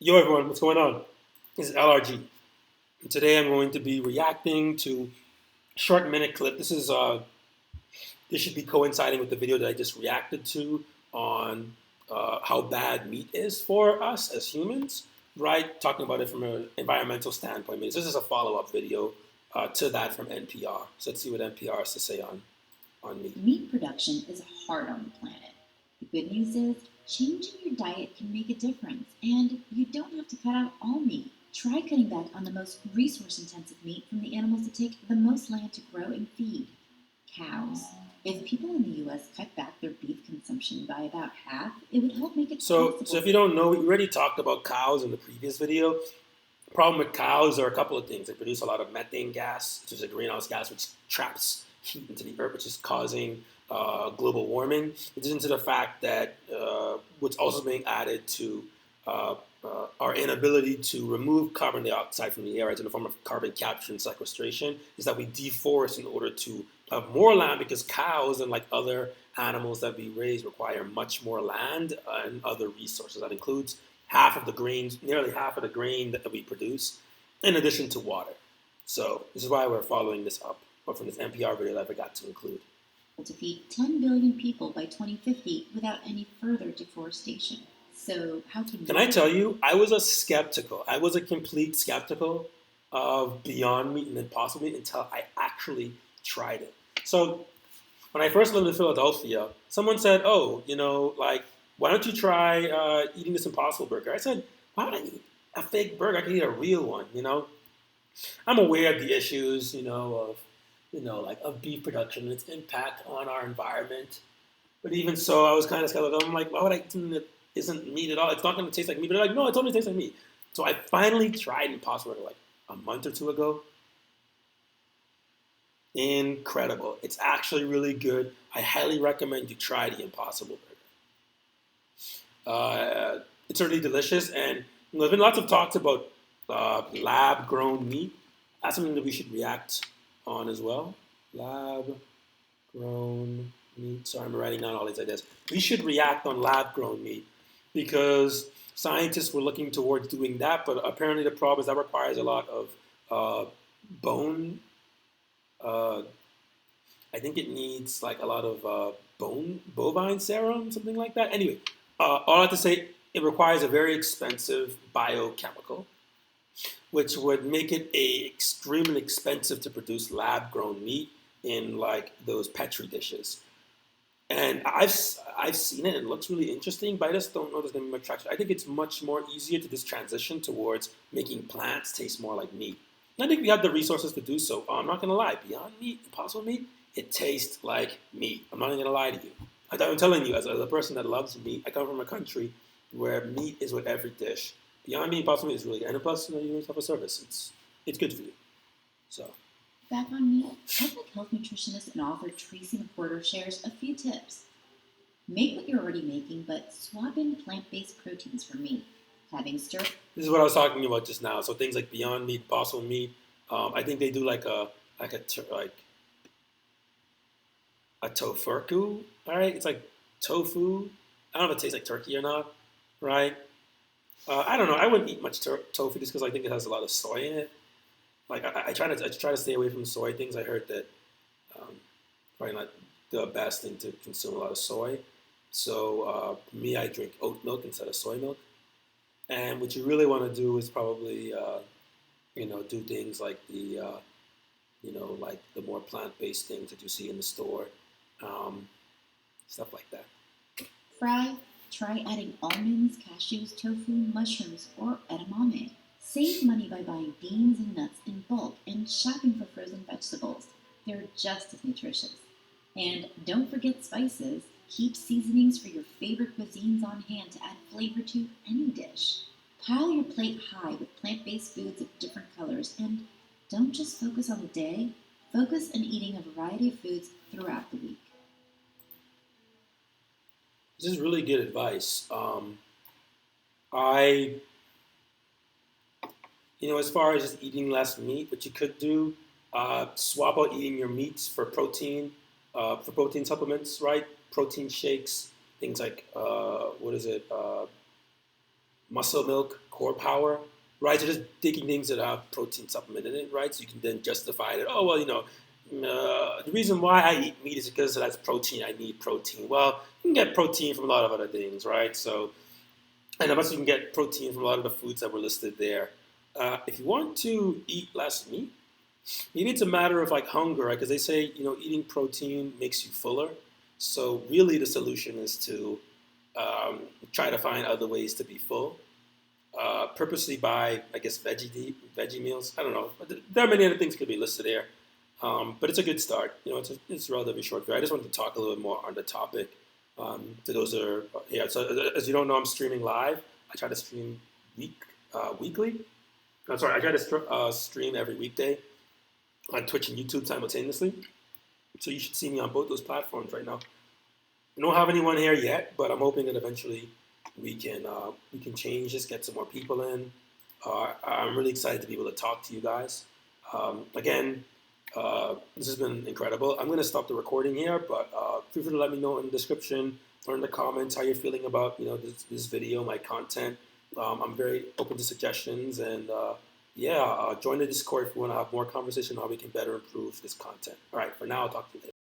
Yo, everyone, what's going on? This is LRG. And today I'm going to be reacting to a short minute clip. This should be coinciding with the video that I just reacted to on how bad meat is for us as humans, right? Talking about it from an environmental standpoint. This is a follow-up video to that from NPR. So let's see what NPR has to say on meat. Meat production is hard on the planet. The good news is, changing your diet can make a difference, and you don't have to cut out all meat. Try cutting back on the most resource intensive meat from the animals that take the most land to grow and feed cows. If people in the US cut back their beef consumption by about half, it would help make it possible. So if you don't know, we already talked about cows in the previous video. The problem with cows are a couple of things. They produce a lot of methane gas, which is a greenhouse gas which traps heat into the earth, which is causing global warming. In addition to the fact that what's also being added to uh, our inability to remove carbon dioxide from the air, in the form of carbon capture and sequestration, is that we deforest in order to have more land, because cows and like other animals that we raise require much more land and other resources. That includes half of the grains, nearly half of the grain that we produce, in addition to water. So this is why we're following this up, but from this NPR video that I forgot to include. To feed 10 billion people by 2050 without any further deforestation. So how Can I tell you, I was a complete skeptical of Beyond Meat and Impossible Meat until I actually tried it. So when I first lived in Philadelphia, someone said, "Oh, why don't you try eating this Impossible Burger?" I said, "Why would I eat a fake burger? I can eat a real one." I'm aware of the issues, of beef production and its impact on our environment. But even so, I was kind of skeptical. I'm like, why would I eat something that isn't meat at all? It's not going to taste like meat. But they're like, no, it totally tastes like meat. So I finally tried Impossible Burger like a month or two ago. Incredible. It's actually really good. I highly recommend you try the Impossible Burger. It's really delicious. And there's been lots of talks about lab-grown meat. That's something that we should react on as well. Lab-grown meat. Sorry, I'm writing down all these ideas. We should react on lab-grown meat because scientists were looking towards doing that, but apparently the problem is that requires a lot of bone. I think it needs like a lot of bovine serum, something like that. Anyway, all I have to say, it requires a very expensive biochemical, which would make it extremely expensive to produce lab-grown meat in like those petri dishes. And I've seen it and it looks really interesting, but I just don't know if there's going to be much traction. I think it's much more easier to just transition towards making plants taste more like meat. And I think we have the resources to do so. I'm not going to lie, Beyond Meat, Impossible Meat, it tastes like meat. I'm not going to lie to you. I'm telling you, as a person that loves meat, I come from a country where meat is with every dish. Beyond Meat, Impossible Meat is really good. And plus, you yourself a service. It's good for you. So. Back on meat, public health nutritionist and author Tracy McWhorter shares a few tips. Make what you're already making, but swap in plant-based proteins for meat. Having stir. This is what I was talking about just now. So things like Beyond Meat, Impossible Meat. I think they do like a tofu. All right, it's like tofu. I don't know if it tastes like turkey or not. Right? I don't know. I wouldn't eat much tofu just because I think it has a lot of soy in it. Like I try to stay away from soy things. I heard that probably not the best thing to consume a lot of soy. So me, I drink oat milk instead of soy milk. And what you really want to do is probably do things like like the more plant-based things that you see in the store, stuff like that. Fry. Try adding almonds, cashews, tofu, mushrooms, or edamame. Save money by buying beans and nuts in bulk and shopping for frozen vegetables. They're just as nutritious. And don't forget spices. Keep seasonings for your favorite cuisines on hand to add flavor to any dish. Pile your plate high with plant-based foods of different colors, and don't just focus on the day, focus on eating a variety of foods throughout the week. This is really good advice. I as far as just eating less meat, what you could do, swap out eating your meats for protein supplements, right? Protein shakes, things like, muscle milk, core power, right? So just taking things that have protein supplement in it, right? So you can then justify that, oh, well, the reason why I eat meat is because it has protein. I need protein. Well, you can get protein from a lot of other things, right? So, and also you can get protein from a lot of the foods that were listed there. If you want to eat less meat, maybe it's a matter of like hunger, right? Because they say, eating protein makes you fuller. So really the solution is to try to find other ways to be full. Purposely buy, I guess, veggie meals. I don't know. There are many other things could be listed there. But it's a good start. It's a relatively short video. I just wanted to talk a little bit more on the topic. To those that are here. So as you don't know, I'm streaming live. I try to stream weekly. I'm sorry, I try to stream every weekday on Twitch and YouTube simultaneously. So you should see me on both those platforms right now. I don't have anyone here yet, but I'm hoping that eventually we can change this, get some more people in. I'm really excited to be able to talk to you guys. Again, this has been incredible. I'm going to stop the recording here, but feel free to let me know in the description or in the comments how you're feeling about this video, my content. I'm very open to suggestions, and join the Discord if you want to have more conversation on how we can better improve this content. All right, for now, I'll talk to you later.